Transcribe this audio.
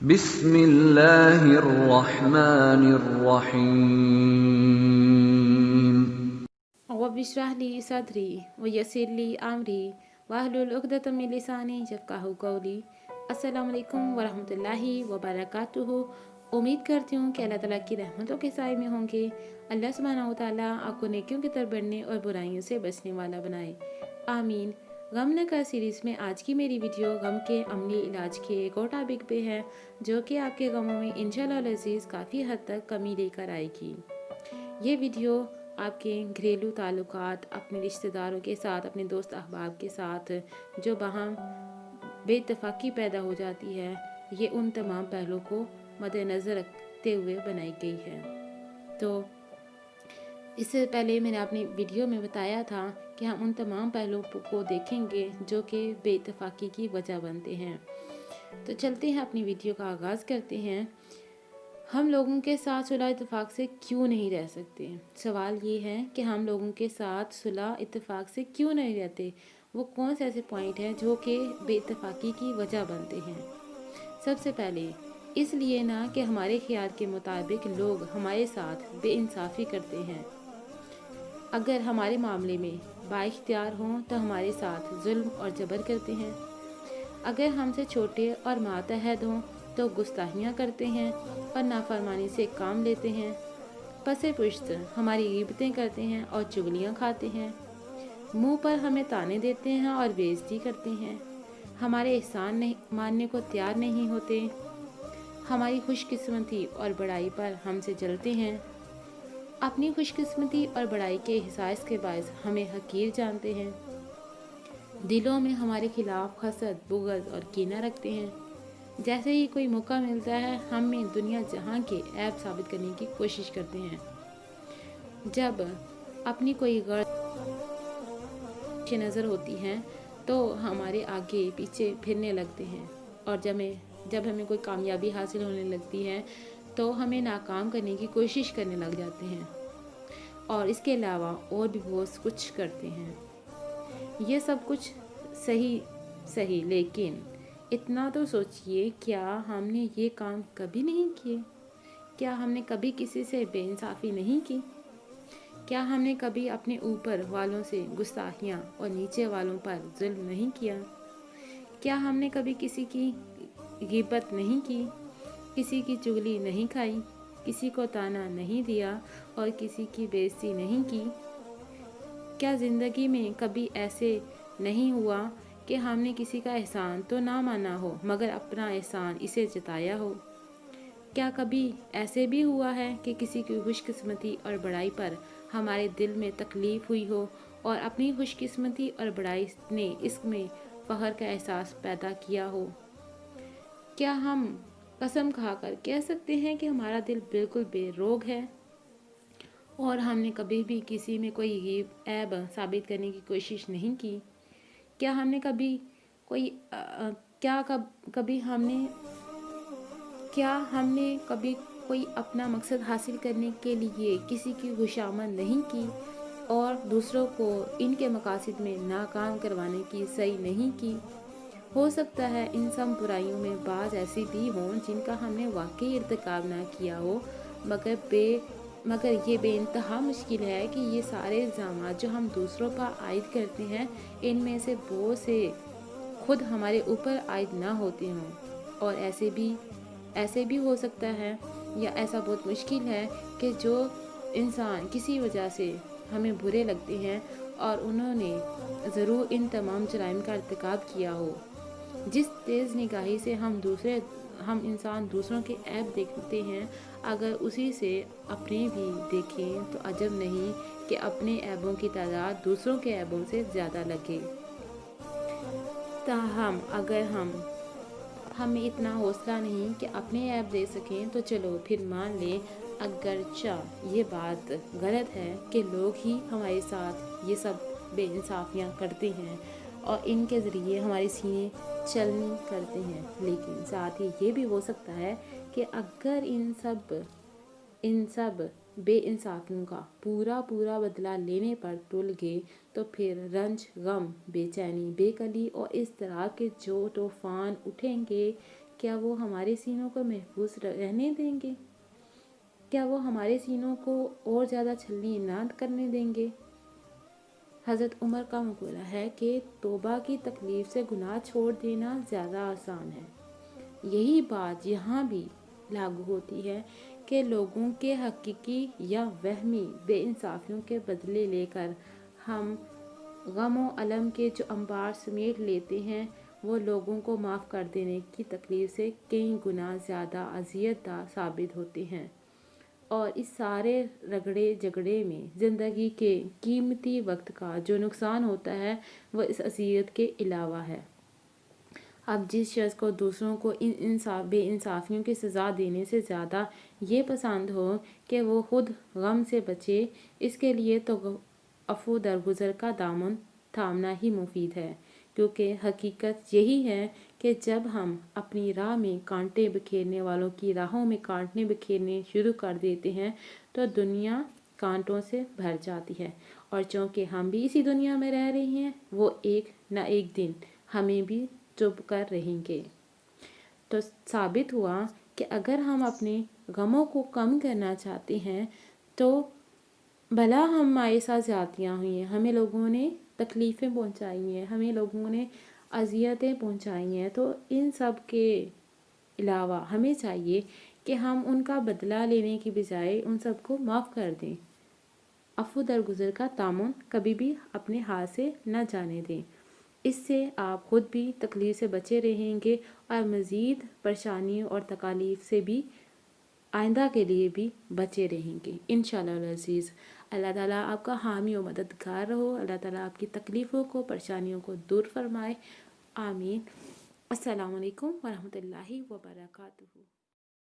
بسم اللہ الرحمن الرحیم رب اشرح لي صدري ويسر لي امري واحلل عقدة من لساني يفقهوا قولي۔ السلام علیکم ورحمۃ اللہ وبرکاتہ۔ امید کرتی ہوں کہ اللہ تعالیٰ کی رحمتوں کے سائے میں ہوں گے۔ اللہ سبحانہ و تعالیٰ آپ کو نیکیوں کی طرف بڑھنے اور برائیوں سے بچنے والا بنائے، آمین۔ غم نہ کر سیریز میں آج کی میری ویڈیو غم کے عملی علاج کے ایک اور ٹاپک پہ ہے، جو کہ آپ کے غموں میں انشاءاللہ العزیز کافی حد تک کمی لے کر آئے گی۔ یہ ویڈیو آپ کے گھریلو تعلقات، اپنے رشتہ داروں کے ساتھ، اپنے دوست احباب کے ساتھ جو باہم بے اتفاقی پیدا ہو جاتی ہے، یہ ان تمام پہلوؤں کو مد نظر رکھتے ہوئے بنائی گئی ہے۔ تو اس سے پہلے میں نے اپنی ویڈیو میں بتایا تھا کہ ہم ان تمام پہلوؤں کو دیکھیں گے جو کہ بے اتفاقی کی وجہ بنتے ہیں۔ تو چلتے ہیں، اپنی ویڈیو کا آغاز کرتے ہیں۔ ہم لوگوں کے ساتھ صلح اتفاق سے کیوں نہیں رہ سکتے؟ سوال یہ ہے کہ ہم لوگوں کے ساتھ صلح اتفاق سے کیوں نہیں رہتے؟ وہ کون سے ایسے پوائنٹ ہیں جو کہ بے اتفاقی کی وجہ بنتے ہیں؟ سب سے پہلے اس لیے نہ کہ ہمارے خیال کے مطابق لوگ ہمارے ساتھ بے انصافی کرتے ہیں۔ اگر ہمارے معاملے میں بااختیار ہوں تو ہمارے ساتھ ظلم اور جبر کرتے ہیں۔ اگر ہم سے چھوٹے اور ماتحت ہوں تو گستاخیاں کرتے ہیں اور نافرمانی سے کام لیتے ہیں۔ پس پشت ہماری غیبتیں کرتے ہیں اور چغلیاں کھاتے ہیں۔ منہ پر ہمیں طعنے دیتے ہیں اور بے عزتی کرتے ہیں۔ ہمارے احسان ماننے کو تیار نہیں ہوتے۔ ہماری خوش قسمتی اور بڑائی پر ہم سے جلتے ہیں۔ اپنی خوش قسمتی اور بڑائی کے احساس کے باعث ہمیں حقیر جانتے ہیں۔ دلوں میں ہمارے خلاف حسد، بغض اور کینہ رکھتے ہیں۔ جیسے ہی کوئی موقع ملتا ہے ہم میں دنیا جہاں کے عیب ثابت کرنے کی کوشش کرتے ہیں۔ جب اپنی کوئی غلط نظر ہوتی ہے تو ہمارے آگے پیچھے پھرنے لگتے ہیں، اور جب ہمیں کوئی کامیابی حاصل ہونے لگتی ہے تو ہمیں ناکام کرنے کی کوشش کرنے لگ جاتے ہیں، اور اس کے علاوہ اور بھی بہت کچھ کرتے ہیں۔ یہ سب کچھ صحیح، لیکن اتنا تو سوچئے، کیا ہم نے یہ کام کبھی نہیں کیے؟ کیا ہم نے کبھی کسی سے بے انصافی نہیں کی؟ کیا ہم نے کبھی اپنے اوپر والوں سے گستاخیاں اور نیچے والوں پر ظلم نہیں کیا؟ کیا ہم نے کبھی کسی کی غیبت نہیں کی، کسی کی چغلی نہیں کھائی، کسی کو طعنہ نہیں دیا اور کسی کی بے عزتی نہیں کی؟ کیا زندگی میں کبھی ایسے نہیں ہوا کہ ہم نے کسی کا احسان تو نہ مانا ہو مگر اپنا احسان اسے جتایا ہو؟ کیا کبھی ایسے بھی ہوا ہے کہ کسی کی خوش قسمتی اور بڑائی پر ہمارے دل میں تکلیف ہوئی ہو اور اپنی خوش قسمتی اور بڑائی نے اس میں فخر کا احساس پیدا کیا ہو؟ کیا ہم قسم کھا کر کہہ سکتے ہیں کہ ہمارا دل بالکل بے روگ ہے اور ہم نے کبھی بھی کسی میں کوئی عیب ثابت کرنے کی کوشش نہیں کی؟ کیا ہم نے کبھی کوئی اپنا مقصد حاصل کرنے کے لیے کسی کی خوشامد نہیں کی اور دوسروں کو ان کے مقاصد میں ناکام کروانے کی سعی نہیں کی؟ ہو سکتا ہے ان سب برائیوں میں بعض ایسی بھی ہوں جن کا ہم نے واقعی ارتکاب نہ کیا ہو، مگر یہ بے انتہا مشکل ہے کہ یہ سارے الزامات جو ہم دوسروں پر عائد کرتے ہیں ان میں سے بہت سے خود ہمارے اوپر عائد نہ ہوتے ہوں، اور ایسے بھی ہو سکتا ہے، یا ایسا بہت مشکل ہے کہ جو انسان کسی وجہ سے ہمیں برے لگتے ہیں اور انہوں نے ضرور ان تمام جرائم کا ارتکاب کیا ہو۔ جس تیز نگاہی سے ہم انسان دوسروں کے عیب دیکھتے ہیں، اگر اسی سے اپنے بھی دیکھیں تو عجب نہیں کہ اپنے عیبوں کی تعداد دوسروں کے عیبوں سے زیادہ لگے۔ تاہم اگر ہمیں اتنا حوصلہ نہیں کہ اپنے عیب دے سکیں تو چلو پھر مان لیں، اگرچہ یہ بات غلط ہے کہ لوگ ہی ہمارے ساتھ یہ سب بے انصافیاں کرتے ہیں اور ان کے ذریعے ہمارے سینے چلنی کرتے ہیں، لیکن ساتھ ہی یہ بھی ہو سکتا ہے کہ اگر ان سب بے انصافیوں کا پورا بدلہ لینے پر تل گئے تو پھر رنج، غم، بے چینی، بے کلی اور اضطراب کے جو طوفان اٹھیں گے کیا وہ ہمارے سینوں کو محفوظ رہنے دیں گے؟ کیا وہ ہمارے سینوں کو اور زیادہ چھلنی نہ کرنے دیں گے؟ حضرت عمر کا مقولہ ہے کہ توبہ کی تکلیف سے گناہ چھوڑ دینا زیادہ آسان ہے۔ یہی بات یہاں بھی لاگو ہوتی ہے کہ لوگوں کے حقیقی یا وہمی بے انصافیوں کے بدلے لے کر ہم غم و الم کے جو انبار سمیٹ لیتے ہیں وہ لوگوں کو معاف کر دینے کی تکلیف سے کئی گنا زیادہ اذیت دہ ثابت ہوتے ہیں، اور اس سارے رگڑے جگڑے میں زندگی کے قیمتی وقت کا جو نقصان ہوتا ہے وہ اس اذیت کے علاوہ ہے۔ اب جس شخص کو دوسروں کو ان بے انصافیوں کی سزا دینے سے زیادہ یہ پسند ہو کہ وہ خود غم سے بچے، اس کے لیے تو عفو درگزر کا دامن تھامنا ہی مفید ہے، کیونکہ حقیقت یہی ہے کہ جب ہم اپنی راہ میں کانٹے بکھیرنے والوں کی راہوں میں کانٹے بکھیرنے شروع کر دیتے ہیں تو دنیا کانٹوں سے بھر جاتی ہے، اور چونکہ ہم بھی اسی دنیا میں رہ رہے ہیں وہ ایک نہ ایک دن ہمیں بھی چپ کر رہیں گے۔ تو ثابت ہوا کہ اگر ہم اپنے غموں کو کم کرنا چاہتے ہیں تو بھلا ہمارے ساتھ زیادتیاں ہوئی ہیں، ہمیں لوگوں نے تکلیفیں پہنچائی ہیں، ہمیں لوگوں نے اذیتیں پہنچائی ہیں، تو ان سب کے علاوہ ہمیں چاہیے کہ ہم ان کا بدلہ لینے کی بجائے ان سب کو معاف کر دیں۔ عفو درگزر کا دامن کبھی بھی اپنے ہاتھ سے نہ جانے دیں، اس سے آپ خود بھی تکلیف سے بچے رہیں گے اور مزید پریشانیوں اور تکالیف سے بھی آئندہ کے لیے بھی بچے رہیں گے انشاءاللہ العزیز۔ اللہ تعالیٰ آپ کا حامی و مددگار رہو، اللہ تعالیٰ آپ کی تکلیفوں کو پریشانیوں کو دور فرمائے، آمین۔ السلام علیکم ورحمۃ اللہ وبرکاتہ۔